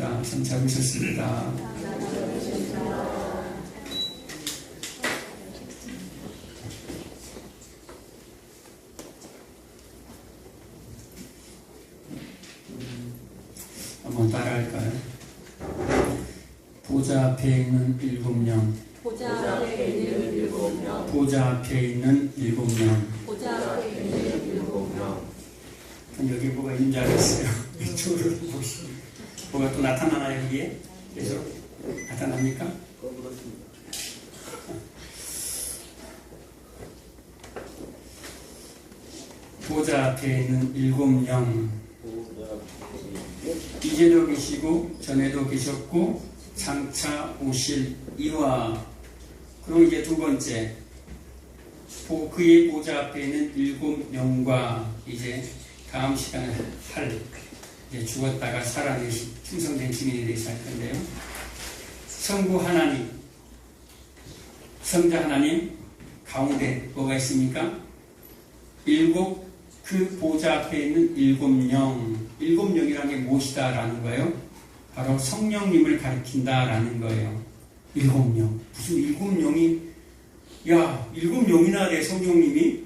오셨습니다. 참 잘 오셨습니다. 한번 따라할까요? 보좌 앞에 있는 7명. 보좌 앞에 있는 7명. 보좌 앞에 있는 7명. 보좌 앞에 있는 7명. 여기 뭐가 있는 줄 알았어요. 이쪽으로 보시면 뭐가 또 나타나나요? 여기에? 계속 나타납니까? 보좌 앞에 있는 7명. 이제도 계시고 전에도 계셨고 장차 오실 이와, 그리고 이제 두 번째 그의 보좌 앞에 있는 7명과 이제 다음 시간에 할 이제 죽었다가 살아내신 충성된 증인에 대해서 할 건데요. 성부 하나님, 성자 하나님 가운데 뭐가 있습니까? 그 보좌 앞에 있는 7명. 7명이라는 게 무엇이다라는 거예요? 바로 성령님을 가리킨다라는 거예요. 7명. 무슨 7명이, 야, 7명이나 돼, 성령님이?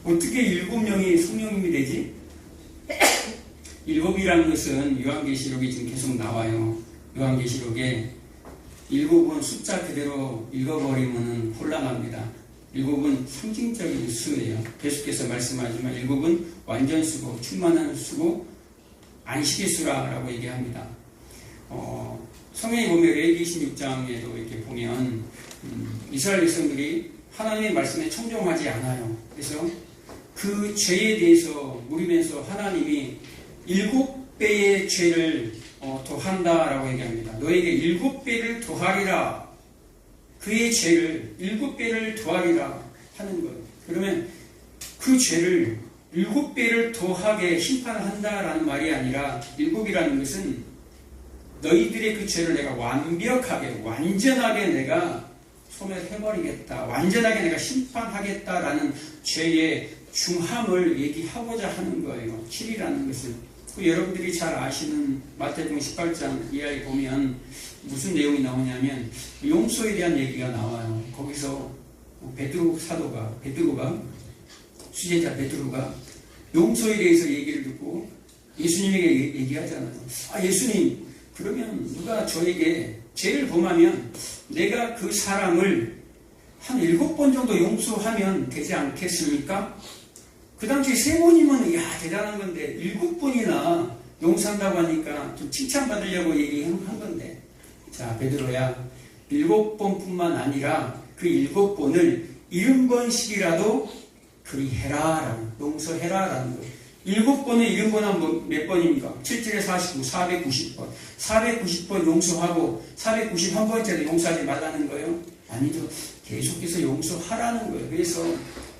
어떻게 7명이 성령님이 되지? 7이라는 것은 요한계시록에 지금 계속 나와요. 요한계시록에 7은 숫자 그대로 읽어버리면 혼란합니다. 7은 상징적인 수예요. 계속해서 말씀하지만 7은 완전수고 충만한 수고 안식의 수라고 얘기합니다. 성경에 보면 레위기 26장에도 이렇게 보면 이스라엘 백성들이 하나님의 말씀에 청종하지 않아요. 그래서 그 죄에 대해서 물으면서 하나님이 7배의 죄를 더한다라고 얘기합니다. 너에게 7배를 더하리라. 그의 죄를 7배를 더하리라 하는 거예요. 그러면 그 죄를 7배를 더하게 심판한다라는 말이 아니라 7이라는 것은 너희들의 그 죄를 내가 완벽하게 완전하게 내가 소멸해버리겠다. 완전하게 내가 심판하겠다라는 죄의 중함을 얘기하고자 하는 거예요. 7이라는 것은. 여러분들이 잘 아시는 마태복음 18장 이하에 보면 무슨 내용이 나오냐면 용서에 대한 얘기가 나와요. 거기서 베드로가 수제자 베드로가 용서에 대해서 얘기를 듣고 예수님에게 얘기하잖아요. 아, 예수님, 그러면 누가 저에게 죄를 범하면 내가 그 사람을 한 7번 정도 용서하면 되지 않겠습니까? 그 당시에 3번이면 야, 대단한 건데 7번이나 용서한다고 하니까 좀 칭찬받으려고 얘기한 건데, 자, 베드로야, 7번뿐만 아니라 그 7번을 70번씩이라도 그리해라, 용서해라라는 거예요. 7번에 70번은 몇 번입니까? 7절에 49, 490번. 490번 용서하고 491번째도 용서하지 말라는 거예요? 아니죠. 계속해서 용서하라는 거예요. 그래서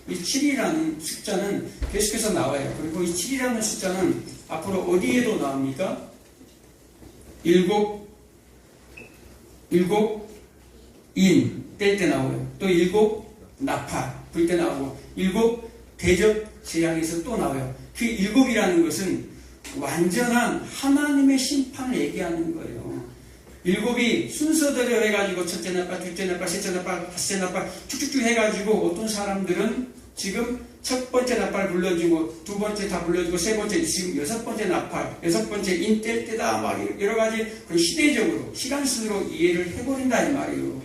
이 7이라는 숫자는 계속해서 나와요. 그리고 이 7이라는 숫자는 앞으로 어디에도 나옵니까? 7인 뗄 때 나와요. 또 7 나팔 불 때 나오고 7 대접 재앙에서 또 나와요. 그 7이라는 것은 완전한 하나님의 심판을 얘기하는 거예요. 7이 순서대로 해가지고 첫째 나팔, 둘째 나팔, 셋째 나팔, 다섯째 나팔 쭉쭉쭉 해가지고 어떤 사람들은 지금 첫 번째 나팔 불러주고 두 번째 다 불러주고 세 번째 지금 6번째 나팔, 6번째 인 뗄 때다 막 여러 가지 시대적으로 시간 순으로 이해를 해버린다 이 말이에요.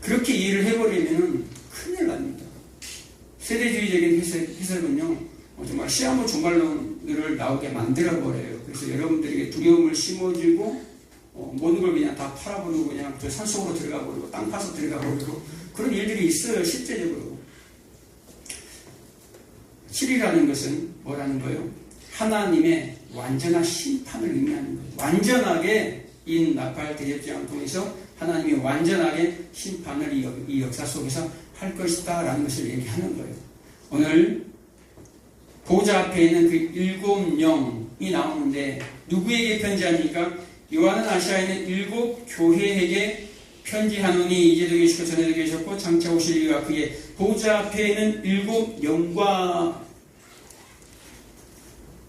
그렇게 이해를 해버리면 큰일 납니다. 세대주의적인 해석은요, 정말 시한부 종말론을 나오게 만들어버려요. 그래서 여러분들에게 두려움을 심어주고 모든 걸 그냥 다 팔아버리고 그냥 저 산속으로 들어가버리고 땅 파서 들어가버리고 그런 일들이 있어요. 실제적으로. 7이라는 것은 뭐라는 거예요? 하나님의 완전한 심판을 의미하는 거예요. 완전하게 인 나팔 대접장을 통해서 하나님이 완전하게 심판을 이 역사 속에서 할 것이다 라는 것을 얘기하는 거예요. 오늘 보좌 앞에 있는 그 7명이 나오는데 누구에게 편지합니까? 요한은 아시아에 있는 7교회에게 편지하노니 이제도 계시고 전에도 계셨고 장차 오실 이가 그의 보좌 앞에 있는 7영과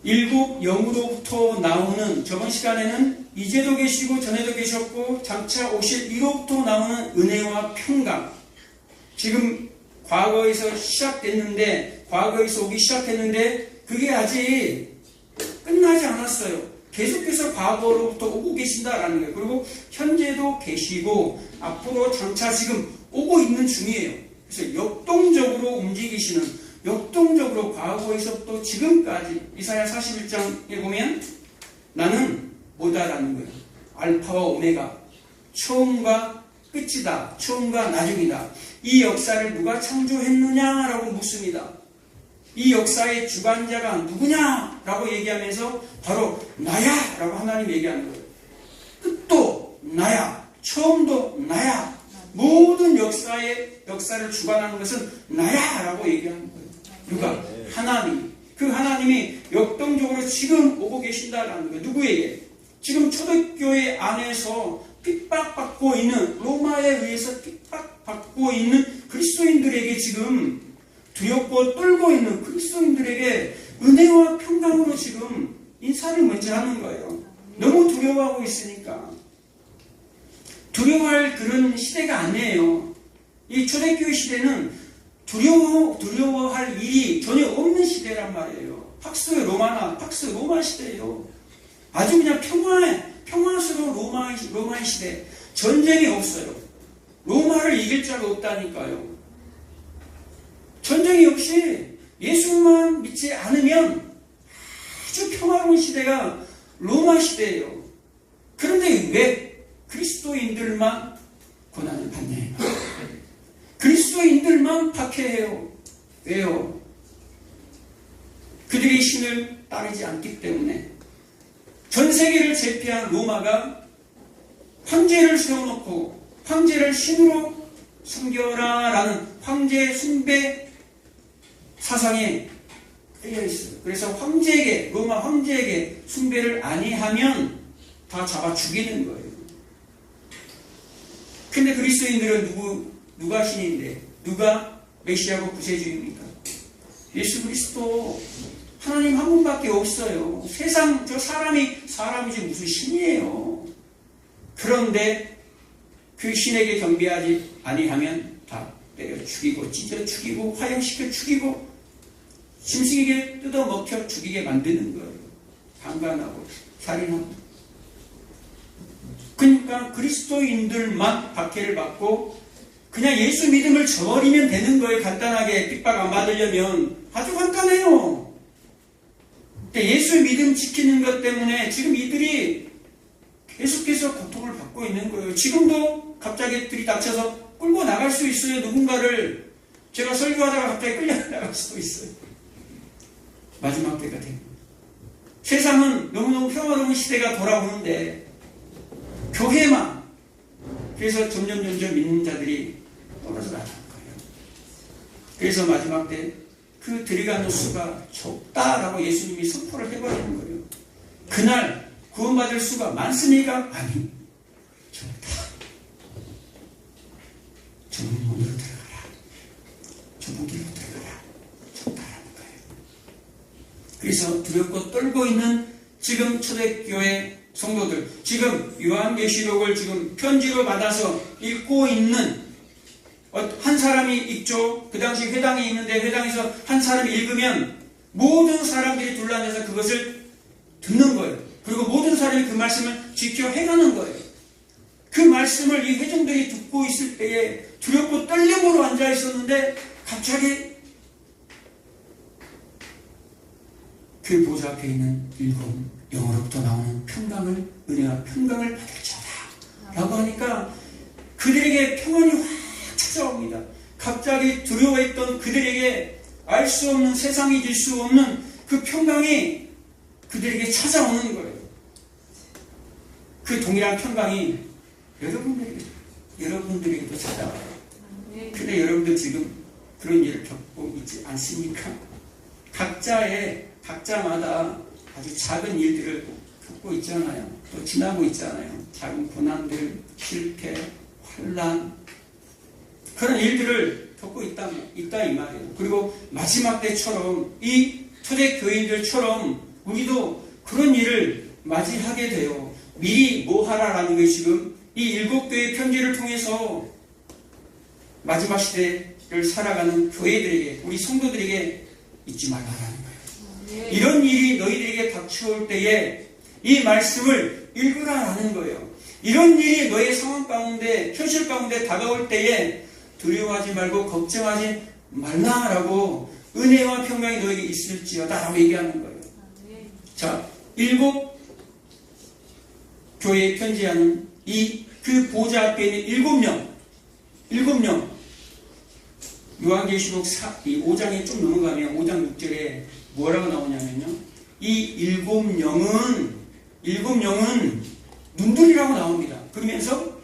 일곱 영으로부터 나오는, 저번 시간에는 이제도 계시고 전에도 계셨고 장차 오실 이로부터 나오는 은혜와 평강. 지금 과거에서 시작됐는데, 과거에서 오기 시작했는데 그게 아직 끝나지 않았어요. 계속해서 과거로부터 오고 계신다라는 거예요. 그리고 현재도 계시고 앞으로 장차 지금 오고 있는 중이에요. 그래서 역동적으로 움직이시는, 역동적으로 과거에서부터 지금까지, 이사야 41장에 보면 나는 뭐다라는 거예요. 알파와 오메가, 처음과 끝이다, 처음과 나중이다. 이 역사를 누가 창조했느냐라고 묻습니다. 이 역사의 주관자가 누구냐라고 얘기하면서 바로 나야 라고 하나님 얘기하는 거예요. 끝도 나야, 처음도 나야, 모든 역사를 주관하는 것은 나야 라고 얘기하는 거예요. 누가? 하나님. 그 하나님이 역동적으로 지금 오고 계신다라는 거예요. 누구에게? 지금 초대교회 안에서 핍박받고 있는, 로마에 의해서 핍박받고 있는 그리스도인들에게, 지금 두렵고 떨고 있는 그리스도인들에게 은혜와 평강으로 지금 인사를 먼저 하는 거예요. 너무 두려워하고 있으니까. 두려워할 그런 시대가 아니에요. 이 초대교회 시대는 두려워할 일이 전혀 없는 시대란 말이에요. 팍스 로마 시대예요. 아주 그냥 평화스러운 로마의 시대. 전쟁이 없어요. 로마를 이길 자가 없다니까요. 전쟁이 없이 예수만 믿지 않으면 아주 평화로운 시대가 로마 시대예요. 그런데 왜 그리스도인들만 고난을 받냐? 그리스도인들만 박해해요. 왜요? 그들이 신을 따르지 않기 때문에. 전 세계를 제패한 로마가 황제를 세워놓고 황제를 신으로 섬겨라 라는 황제 숭배 사상에 끌려 있어요. 그래서 로마 황제에게 숭배를 아니하면 다 잡아 죽이는 거예요. 근데 그리스도인들은 누가 신인데, 누가 메시아고 구세주입니까? 예수 그리스도, 하나님 한 분밖에 없어요. 세상 사람이지 무슨 신이에요. 그런데 그 신에게 경배하지 아니하면 다 때려 죽이고 찢어 죽이고 화형시켜 죽이고 짐승에게 뜯어 먹혀 죽이게 만드는 거예요. 강간하고 살인하고. 그러니까 그리스도인들만 박해를 받고 그냥 예수 믿음을 저버리면 되는 거예요. 간단하게 핍박 안 받으려면. 아주 간단해요. 근데 예수 믿음 지키는 것 때문에 지금 이들이 계속해서 고통을 받고 있는 거예요. 지금도 갑자기 들이닥쳐서 끌고 나갈 수 있어요. 누군가를. 제가 설교하다가 갑자기 끌려나갈 수도 있어요. 마지막 때가 되고. 세상은 너무너무 평화로운 시대가 돌아오는데 교회만, 그래서 점점 믿는 자들이 떨어져 나가는 거예요. 그래서 마지막 때 그 들어가는 수가 적다라고 예수님이 선포를 해버리는 거예요. 그날 구원받을 수가 많습니까? 아니, 적다. 좁은 문으로 들어가라. 좁은 길로 들어가라. 적다라는 거예요. 그래서 두렵고 떨고 있는 지금 초대교회 성도들, 지금 요한계시록을 지금 편지로 받아서 읽고 있는 한 사람이 읽죠. 그 당시 회당이 있는데 회당에서 한 사람이 읽으면 모든 사람들이 둘러앉아서 그것을 듣는 거예요. 그리고 모든 사람이 그 말씀을 지켜 행하는 거예요. 그 말씀을 이 회중들이 듣고 있을 때에 두렵고 떨림으로 앉아 있었는데 갑자기 그 보좌 앞에 있는 일곱 영으로부터 나오는 평강을, 은혜와 평강을 받을지어다 라고 하니까 그들에게 평안이 확 찾아옵니다. 갑자기 두려워했던 그들에게 알 수 없는, 세상이 질 수 없는 그 평강이 그들에게 찾아오는 거예요. 그 동일한 평강이 여러분들에게도 찾아와요. 근데 여러분들 지금 그런 일을 겪고 있지 않습니까? 각자마다 아주 작은 일들을 겪고 있잖아요. 또 지나고 있잖아요. 작은 고난들, 실패, 환난, 그런 일들을 겪고 있다 이 말이에요. 그리고 마지막 때처럼 이 초대교인들처럼 우리도 그런 일을 맞이하게 돼요. 미리 뭐 하라라는 게 지금 이 7교회 편지를 통해서 마지막 시대를 살아가는 교회들에게, 우리 성도들에게 잊지 말라라는 거예요. 이런 일이 너희들에게 닥쳐올 때에 이 말씀을 읽으라라는 거예요. 이런 일이 너의 상황 가운데, 현실 가운데 다가올 때에 두려워하지 말고 걱정하지 말라라고 은혜와 평강이 너에게 있을지어다라고 얘기하는 거예요. 자, 7 교회에 편지하는 그 보좌 앞에 있는 7명. 요한계시록 5장에 좀 넘어가면 5장 6절에 뭐라고 나오냐면요. 이 7명은 눈들이라고 나옵니다. 그러면서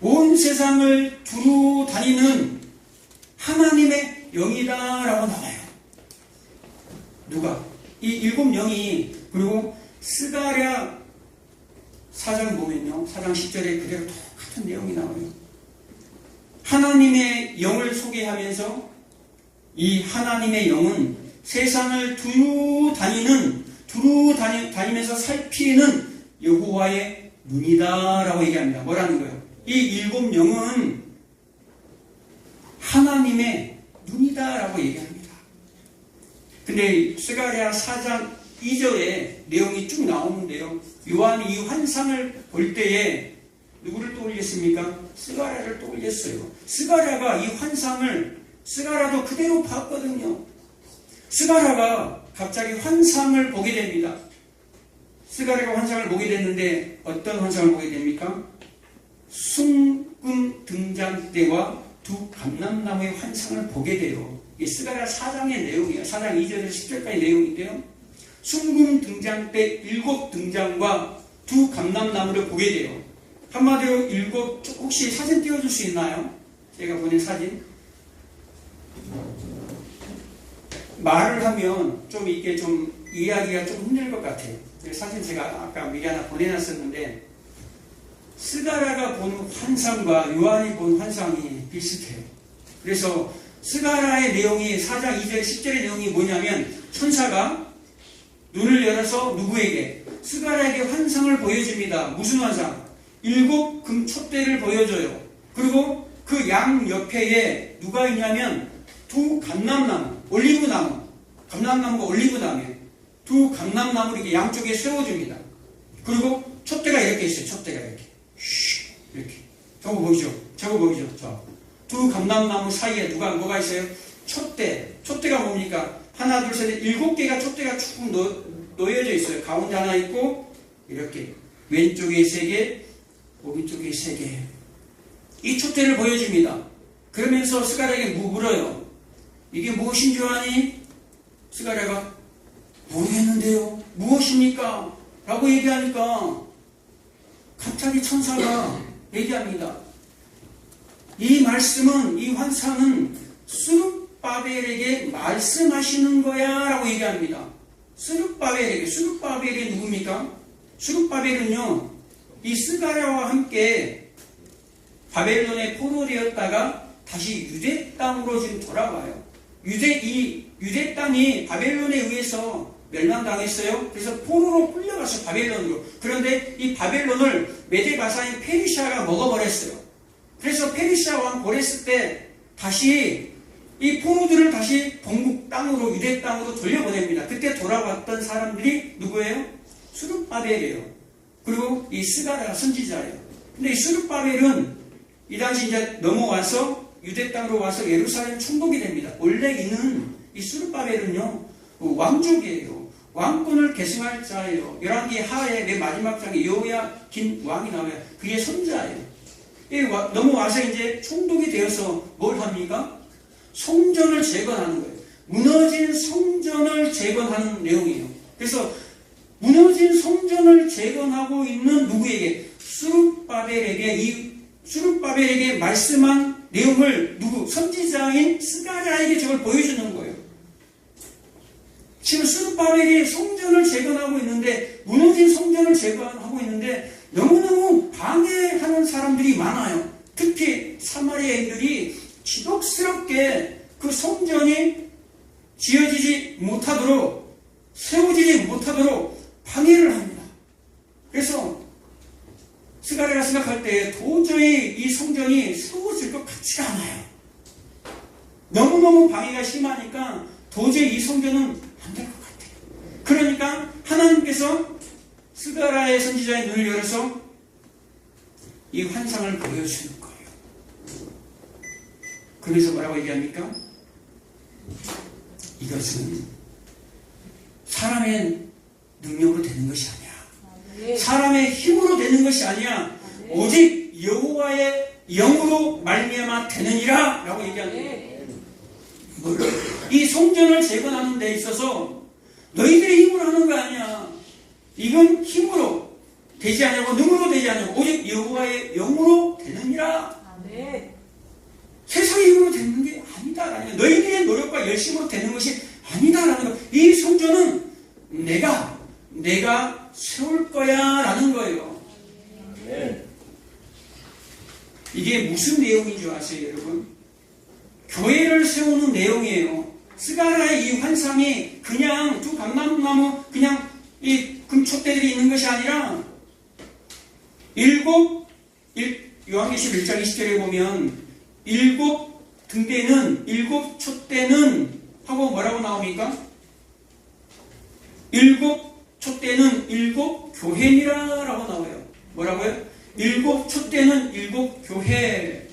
온 세상을 두루 다니는 하나님의 영이다라고 나와요. 누가? 이 7명이, 그리고 스가랴 4장 보면요, 4장 10절에 그대로 똑같은 내용이 나와요. 하나님의 영을 소개하면서 이 하나님의 영은 세상을 두루 다니면서 살피는 여호와의 눈이다라고 얘기합니다. 뭐라는 거예요? 이 7명은 하나님의 눈이다라고 얘기합니다. 근데 스가랴 4장 2절에 내용이 쭉 나오는데요. 요한이 이 환상을 볼 때에 누구를 떠올렸습니까? 스가랴를 떠올렸어요. 스가랴가 이 환상을, 스가랴도 그대로 봤거든요. 스가랴가 갑자기 환상을 보게 됩니다. 스가랴가 환상을 보게 됐는데 어떤 환상을 보게 됩니까? 순금 등장 때와 두 감람나무의 환상을 보게 돼요. 이 스가랴 4장의 내용이에요. 4장 2절에서 10절까지 내용인데요. 순금 등장 때 7 등장과 두 감람나무를 보게 돼요. 한마디로 7, 혹시 사진 띄워줄 수 있나요? 제가 보낸 사진. 말을 하면 좀 이게 좀 이해하기가 좀 힘들 것 같아요. 사진 제가 아까 미리 하나 보내놨었는데, 스가랴가 본 환상과 요한이 본 환상이 비슷해요. 그래서 스가랴의 내용이 4장 2절 10절의 내용이 뭐냐면, 천사가 눈을 열어서 누구에게? 스가랴에게 환상을 보여줍니다. 무슨 환상? 7 금촛대를 보여줘요. 그리고 그 양 옆에 누가 있냐면 두 감람나무, 올리브나무, 감람나무가 올리브나무에 두 감람나무를 이렇게 양쪽에 세워줍니다. 그리고 촛대가 이렇게 있어요. 촛대가 이렇게. 저거 보이죠? 두 감람나무 사이에 뭐가 있어요? 촛대가 뭡니까? 하나, 둘, 셋, 7개가 촛대가 쭉 놓여져 있어요. 가운데 하나 있고, 이렇게. 왼쪽에 3개, 오른쪽에 3개. 이 촛대를 보여줍니다. 그러면서 스가랴에게 물어요. 이게 무엇인 줄 아니? 스가랴가 모르겠는데요. 무엇입니까? 라고 얘기하니까 갑자기 천사가 얘기합니다. 이 말씀은, 이 환상은 스룹바벨에게 말씀하시는 거야 라고 얘기합니다. 스룹바벨이 누굽니까? 스룹바벨은요, 이 스가랴와 함께 바벨론에 포로되었다가 다시 유대 땅으로 지금 돌아와요. 유대 땅이 바벨론에 의해서 멸망당했어요. 그래서 포로로 끌려갔어요. 바벨론으로. 그런데 이 바벨론을 메데바사인 페르시아가 먹어버렸어요. 그래서 페르시아 왕 고레스 때 다시 이 포로들을 다시 본국 땅으로, 유대 땅으로 돌려보냅니다. 그때 돌아왔던 사람들이 누구예요? 스룹바벨이에요. 그리고 이 스가랴 선지자예요. 근데 이 스룹바벨은 이 당시 이제 넘어와서 유대 땅으로 와서 예루살렘 총독이 됩니다. 원래 이 스룹바벨은요, 왕족이에요. 왕권을 계승할 자예요. 11기 하의 맨 마지막 장에 여호야긴 왕이 나와요. 그게 손자예요. 넘어와서 이제 총독이 되어서 뭘 합니까? 성전을 재건하는 거예요. 무너진 성전을 재건하는 내용이에요. 그래서 무너진 성전을 재건하고 있는 누구에게? 스룹바벨에게 말씀한 내용을 선지자인 스가랴에게 저걸 보여주는 거예요. 지금 스룹바벨이 성전을 재건하고 있는데, 무너진 성전을 재건하고 있는데 너무너무 방해하는 사람들이 많아요. 특히 사마리아인들이 지독스럽게 그 성전이 지어지지 못하도록 세워지지 못하도록 방해를 합니다. 그래서 스가랴가 생각할 때 도저히 이 성전이 세워질 것 같지가 않아요. 너무너무 방해가 심하니까 도저히 이 성전은 안 될 것 같아요. 그러니까 하나님께서 스가랴의 선지자의 눈을 열어서 이 환상을 보여주는 거예요. 그래서 뭐라고 얘기합니까? 이것은 사람의 능력으로 되는 것이 아니야. 사람의 힘으로 되는 것이 아니야. 오직 여호와의 영으로 말미암아 되느니라 라고 얘기하는 거예요. 이 성전을 재건하는 데 있어서 너희들의 힘으로 하는 거 아니야. 이건 힘으로 되지 않냐고, 능으로 되지 않냐고, 오직 여호와의 영으로 되느니라. 세상의 힘으로 되는 게 아니다라는 거예요. 너희들의 노력과 열심으로 되는 것이 아니다라는 거예요. 이 성전은 내가 세울 거야 라는 거예요. 이게 무슨 내용인 줄 아세요, 여러분? 교회를 세우는 내용이에요. 스가랴의 이 환상이 그냥 두 감람나무, 그냥 이 금촛대들이 있는 것이 아니라 요한계시록 1장 20절에 보면 일곱 등대는, 일곱 촛대는 하고 뭐라고 나옵니까? 일곱 촛대는 일곱 교회니라 라고 나와요. 뭐라고요? 일곱 촛대는 일곱 교회.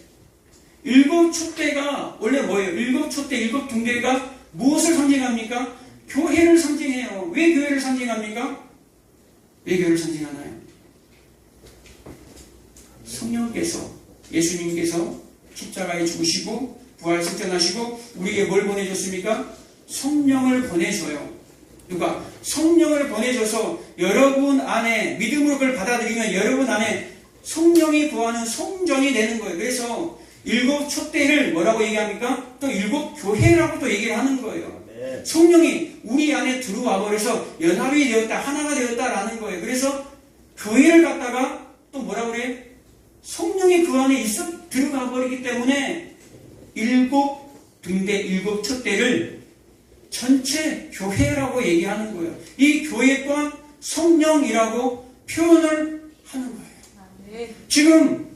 일곱 촛대가 원래 뭐예요? 일곱 촛대, 일곱 등대가 무엇을 상징합니까? 교회를 상징해요. 왜 교회를 상징합니까? 왜 교회를 상징하나요? 성령께서, 예수님께서 십자가에 죽으시고 부활 승천하시고 우리에게 뭘 보내줬습니까? 성령을 보내줘요. 누가? 성령을 보내줘서 여러분 안에 믿음으로 그걸 받아들이면 여러분 안에 성령이 부하는 성전이 되는 거예요. 그래서 일곱 촛대를 뭐라고 얘기합니까? 또 일곱 교회라고 또 얘기를 하는 거예요. 성령이 우리 안에 들어와 버려서 연합이 되었다, 하나가 되었다라는 거예요. 그래서 교회를 갖다가 또 뭐라고 그래요? 성령이 그 안에 들어가 버리기 때문에 일곱 등대, 일곱 촛대를 전체 교회라고 얘기하는 거예요. 이 교회 또한 성령이라고 표현을 하는 거예요. 지금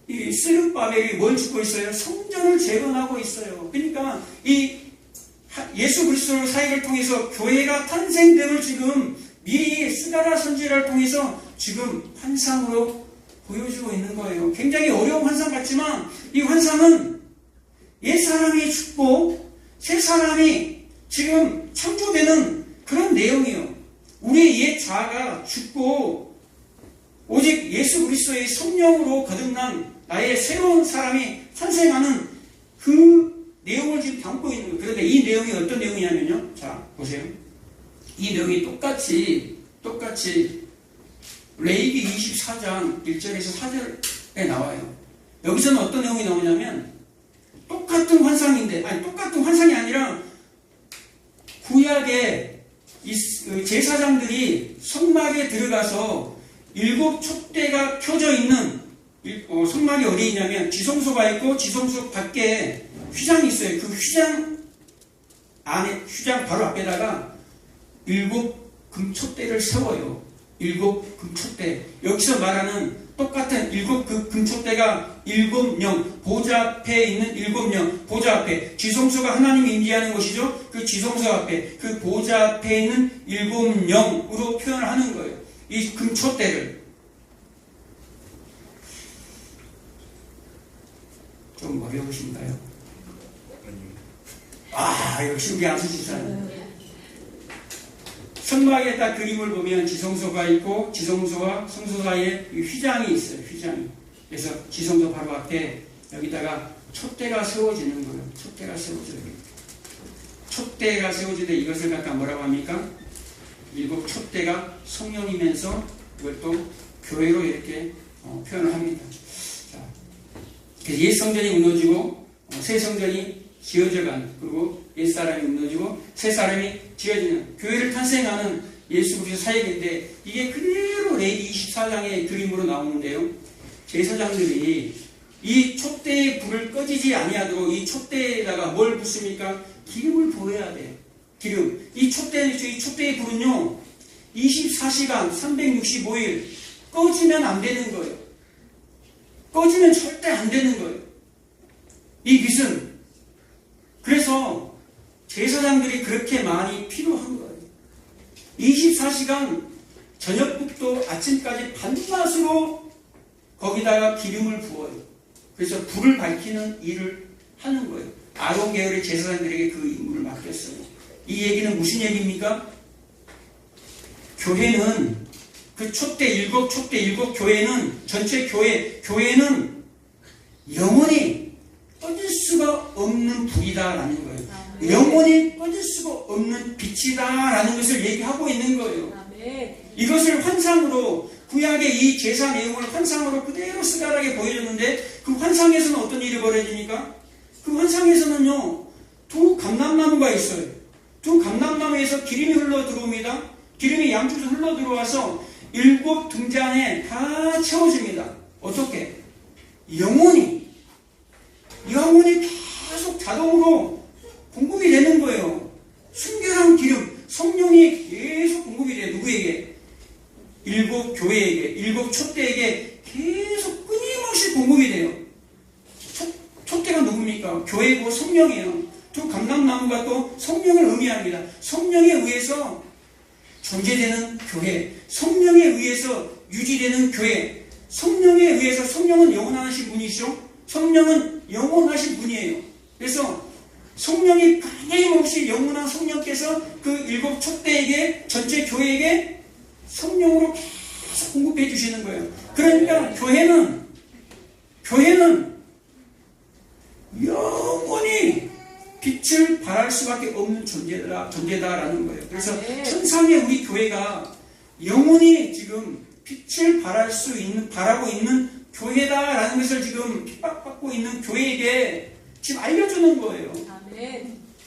이 스룹바벨이 뭘 짓고 있어요? 성전을 재건하고 있어요. 그러니까 이 예수 그리스도의 사역을 통해서 교회가 탄생됨을 지금 미리 스가랴 선지자를 통해서 지금 환상으로 보여주고 있는 거예요. 굉장히 어려운 환상 같지만 이 환상은 옛사람이 죽고 새사람이 지금 창조되는 그런 내용이에요. 우리의 옛 자아가 죽고 오직 예수 그리스도의 성령으로 거듭난 나의 새로운 사람이 탄생하는 그 내용을 지금 담고 있는 거예요. 그런데 이 내용이 어떤 내용이냐면요. 자, 보세요. 이 내용이 똑같이 레위기 24장 1절에서 4절에 나와요. 여기서는 어떤 내용이 나오냐면 똑같은 환상인데, 똑같은 환상이 아니라 구약의 제사장들이 성막에 들어가서 일곱 촛대가 켜져 있는 성막이 어디 있냐면 지성소가 있고 지성소 밖에 휘장이 있어요. 그 휘장 안에, 휘장 바로 앞에다가 일곱 금촛대를 세워요. 일곱 금촛대. 여기서 말하는 똑같은 일곱 그 금촛대가 일곱 영, 보좌 앞에 있는 일곱 영, 보좌 앞에, 지성소가 하나님이 임재하는 곳이죠. 그 지성소 앞에, 그 보좌 앞에 있는 일곱 영으로 표현을 하는 거예요. 이 금촛대를. 좀 어려우신가요? 역시 우리 안수집사님. 성막에 딱 그림을 보면 지성소가 있고 지성소와 성소 사이에 휘장이 있어요. 휘장이. 그래서 지성소 바로 앞에 여기다가 촛대가 세워지는 거예요. 촛대가 세워져요. 촛대가 세워지는데 이것을 갖다 뭐라고 합니까? 일곱 촛대가 성령이면서 이것도 교회로 이렇게 표현을 합니다. 자, 그래서 옛 성전이 무너지고 새 성전이 지어져가는, 그리고 옛사람이 무너지고 새사람이 지어지는 교회를 탄생하는 예수 그리스도 사역인데 이게 그대로 레위기 24장의 그림으로 나오는데요. 제사장들이 이 촛대의 불을 꺼지지 아니하도록 이 촛대에다가 뭘 붓습니까? 기름을 부어야 돼. 기름. 이 촛대의 불은요, 24시간 365일 꺼지면 안 되는 거예요. 꺼지면 절대 안 되는 거예요. 이 빛은. 그래서 제사장들이 그렇게 많이 필요한 거예요. 24시간 저녁부터 아침까지 반드시로 거기다가 기름을 부어요. 그래서 불을 밝히는 일을 하는 거예요. 아론 계열의 제사장들에게 그 임무를 맡겼어요. 이 얘기는 무슨 얘기입니까? 교회는 그 일곱 교회는 전체 교회는 영원히 꺼질 수가 없는 불이다라는 거예요. 영원히 꺼질 수가 없는 빛이다라는 것을 얘기하고 있는 거예요. 이것을 환상으로 구약의 이 제사 내용을 환상으로 그대로 스가닥에 보여줬는데 그 환상에서는 어떤 일이 벌어집니까? 그 환상에서는요, 두 감람나무가 있어요. 두 감람나무에서 기름이 흘러 들어옵니다. 기름이 양쪽에서 흘러 들어와서 7 등잔에 다 채워집니다. 어떻게? 영원히 계속 자동으로 공급이 되는 거예요. 순결한 기름, 성령이 계속 공급이 돼요. 누구에게? 7 교회에게, 7 촛대에게 계속 끊임없이 공급이 돼요. 촛대가 누굽니까? 교회고 성령이에요. 두 감람나무가 또 성령을 의미합니다. 성령에 의해서 존재되는 교회, 성령에 의해서 유지되는 교회, 성령에 의해서, 성령은 영원하신 분이시죠? 성령은 영원하신 분이에요. 그래서 성령이 끊임없이 영원한 성령께서 그 7 촛대에게, 전체 교회에게 성령으로 계속 공급해 주시는 거예요. 그러니까 교회는 영원히 빛을 발할 수밖에 없는 존재다라는 거예요. 그래서 천상의 우리 교회가 영원히 지금 빛을 발하고 있는 교회다라는 것을 지금 핍박받고 있는 교회에게 지금 알려주는 거예요.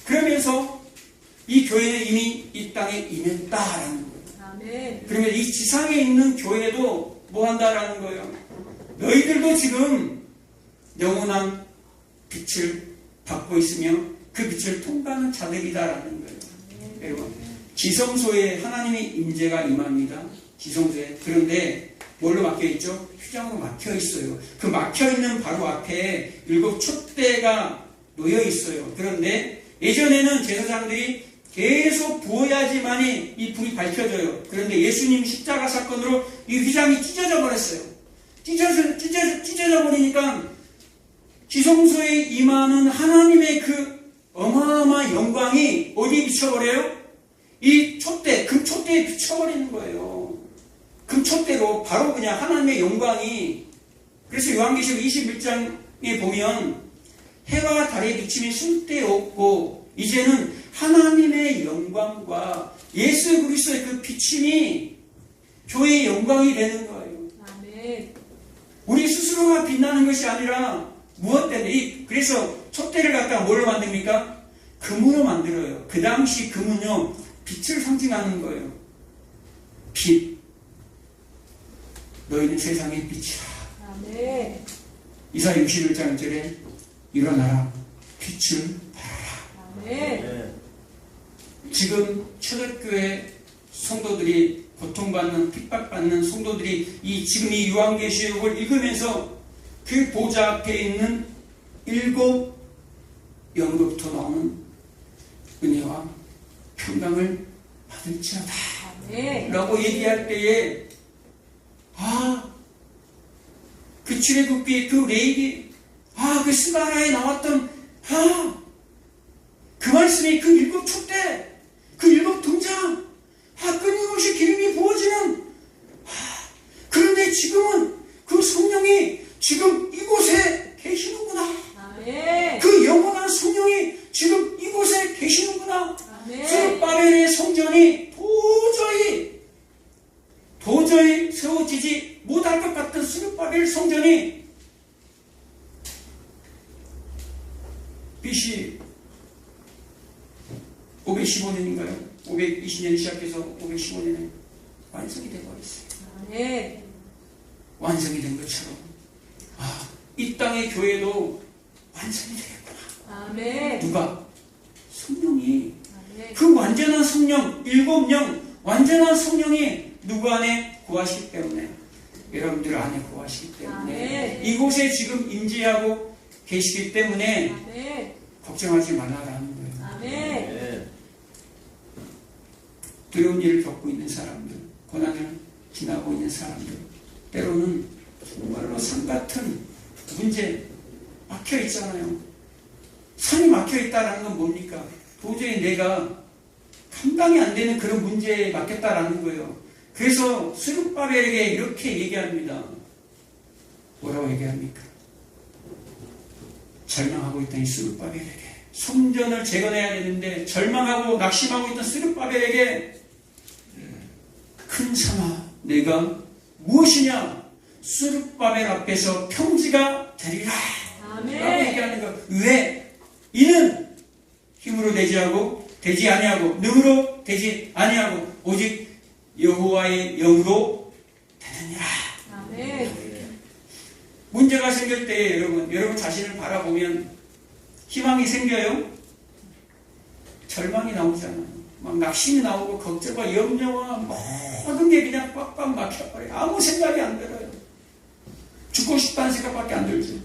그러면서 이 교회는 이미 이 땅에 임했다라는 거예요. 그러면 이 지상에 있는 교회도 뭐 한다라는 거예요? 너희들도 지금 영원한 빛을 받고 있으며 그 빛을 통과하는 자들이다라는 거예요. 여러분, 지성소에 하나님의 임재가 임합니다. 지성소에. 그런데 뭘로 막혀있죠? 휘장으로 막혀있어요. 그 막혀있는 바로 앞에 7 촛대가 놓여있어요. 그런데 예전에는 제사장들이 계속 부어야지만이 이 불이 밝혀져요. 그런데 예수님 십자가 사건으로 이 휘장이 찢어져 버렸어요. 찢어져 버리니까 지성소에 임하는 하나님의 그 어마어마한 영광이 어디에 비쳐버려요? 이 촛대, 금촛대에 비쳐버리는 거예요. 금촛대로 바로 그냥 하나님의 영광이. 그래서 요한계시록 21장에 보면 해와 달의 비침이 쓸데없고 이제는 하나님의 영광과 예수 그리스도의 그 비침이 교회의 영광이 되는 거예요. 우리 스스로가 빛나는 것이 아니라 무엇 때문에? 그래서 촛대를 갖다가 뭘로 만듭니까? 금으로 만들어요. 그 당시 금은요, 빛을 상징하는 거예요. 빛. 너희는 세상의 빛이라. 이사야 61장 1절에 일어나라. 빛을 발하라. 지금 초대교회 성도들이 고통받는, 핍박받는 성도들이 지금 이 요한계시록을 읽으면서 그 보좌 앞에 있는 7 영으로부터 나오는 은혜와 평강을 받을지어다 라고 얘기할 때에 그 출애굽기의 그 레이기, 그 스가랴에 나왔던 그 말씀이 그 7 촛대, 그 7 등장, 끊임없이 기름이 부어지는, 그런데 지금은 그 성령이 지금 이곳에 계시는구나. 그 영원한 성령이 지금 이곳에 계시는구나. 스룹바벨의 성전이 도저히 세워지지 못할 것 같은 스룹바벨 성전이 BC 515년인가요? 520년 시작해서 515년에 완성이 되어버렸어요. 완성이 된 것처럼 이 땅의 교회도 완성이 되겠구나. 누가? 성령이 그 완전한 성령, 일곱 영, 완전한 성령이 누구 안에 구하시기 때문에, 여러분들 안에 구하시기 때문에, 이곳에 지금 임재하고 계시기 때문에 걱정하지 말라라는 거예요. 두려운 일을 겪고 있는 사람들, 고난을 지나고 있는 사람들, 때로는 정말로 산 같은 문제 막혀 있잖아요. 산이 막혀 있다라는 건 뭡니까? 도저히 내가 감당이 안 되는 그런 문제에 막혔다라는 거예요. 그래서 스룹바벨에게 이렇게 얘기합니다. 뭐라고 얘기합니까? 절망하고 있던 이 스룹바벨에게, 성전을 재건해야 되는데 절망하고 낙심하고 있던 스룹바벨에게, 큰 상아 내가 무엇이냐? 스룹바벨 앞에서 평지가 되리라 라고 얘기하는 거. 왜? 이는 힘으로 되지 아니하고 능으로 되지 아니하고 오직 여호와의 영으로 되느니라. 문제가 생길 때 여러분 자신을 바라보면 희망이 생겨요? 절망이 나오잖아요. 막 낙심이 나오고 걱정과 염려와 모든 게 그냥 꽉꽉 막혀버려요. 아무 생각이 안 들어요. 죽고 싶다는 생각밖에 안 들죠.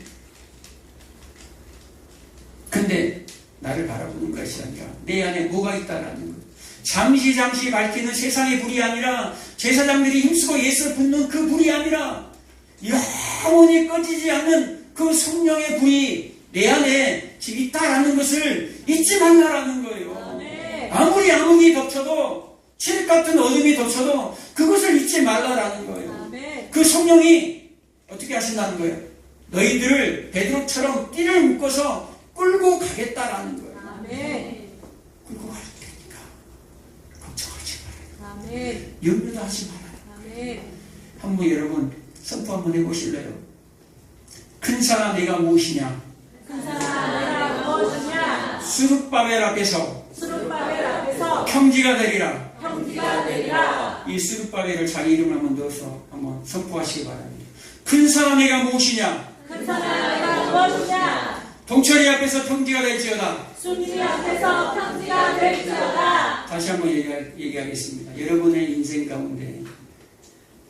근데 나를 바라보는 것이 아니라 내 안에 뭐가 있다라는 거예요. 잠시 밝히는 세상의 불이 아니라, 제사장들이 힘쓰고 예수를 붓는 그 불이 아니라, 영원히 꺼지지 않는 그 성령의 불이 내 안에 지금 있다라는 것을 잊지 말라라는 거예요. 아무리 암흑이 덮쳐도, 칠흑 같은 어둠이 덮쳐도 그것을 잊지 말라라는 거예요. 그 성령이 어떻게 하신다는 거예요? 너희들을 베드로처럼 띠를 묶어서 끌고 가겠다라는 거예요. 끌고 갈 테니까 걱정하지 말아요. 염려도 하지 말아요. 한번 여러분 선포 한번 해보실래요? 큰 사람 내가 무엇이냐? 스룹바벨 앞에서 평지가 되리라. 이 스룹바벨을 자기 이름을 한번 넣어서 한번 선포하시기 바랍니다. 큰 사람 내가 무엇이냐? 동철이 앞에서 평지가 될지어다. 다시 한번 얘기하겠습니다. 여러분의 인생 가운데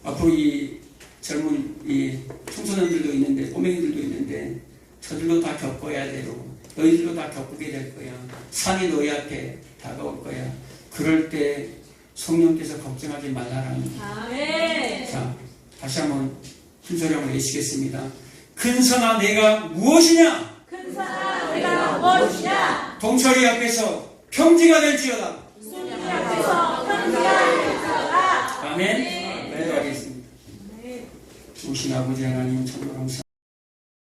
앞으로 이 젊은 이 청소년들도 있는데, 꼬맹이들도 있는데, 저들도 다 겪어야 되고 너희들도 다 겪게 될 거야. 산이 너희 앞에 다가올 거야. 그럴 때 성령께서 걱정하지 말라라는 거예요. 자, 다시 한번 큰 소리 한번 외치겠습니다. 큰 선아 내가 무엇이냐? 동철이 앞에서 평지가 될지어다. 아멘. 네, 알겠습니다. 주신 아버지 하나님, 참으로 감사합니다.